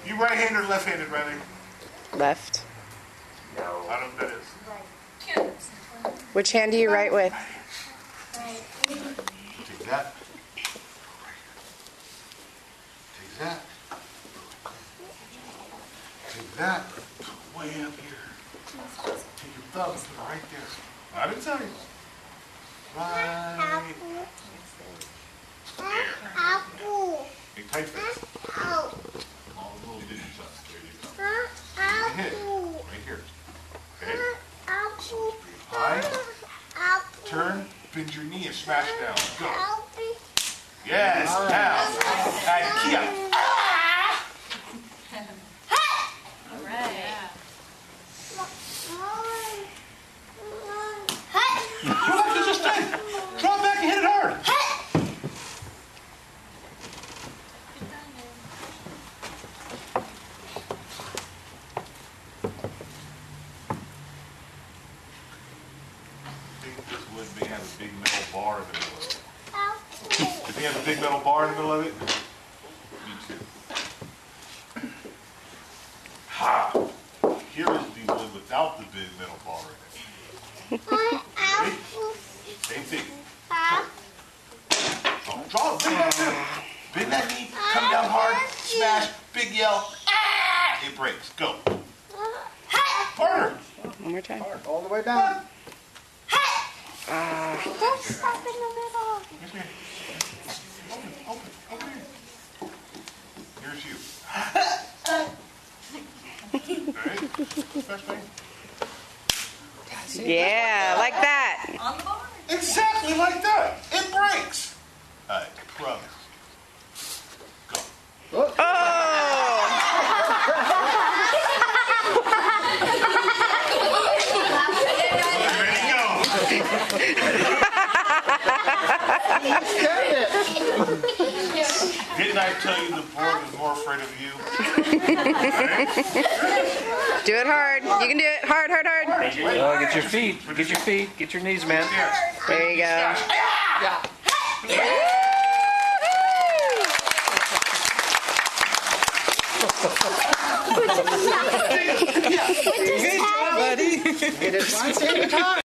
You right-handed or left-handed, Riley? Left. I don't know what that is. Which hand do you write with? Take that. Take that. Take that. Way up here. Take your thumb and put it right there. I didn't tell you. Right. Big tight face. All the little digits up. There you go. You hit it. Right here. Okay. High. Turn. Bend your knee and smash down. Go. Yes. Now. And key up. You like you just did. Drop back and hit it hard. I think this wood may have a big metal bar in the middle of it. Does he have a big metal bar in the middle of it? Me too. Ha! Here is the wood without the big metal bar in it. Ready? Same thing. Draw. Bend that knee. Come down hard. Smash. Big yell. Ah! It breaks. Go. Harder. One more time. Hard, all the way down. Don't stop in the middle. Yes, ma'am. Open. Here's you. All right. Smash bang. Yeah, like that. On the board. Exactly like that. It breaks. All right. Promise. Go. Oh! Didn't I tell you the board was more afraid of you? Do it hard. You can do it. Hard. Get your feet. Get your knees, man. There you go. Good job, buddy. It is one time.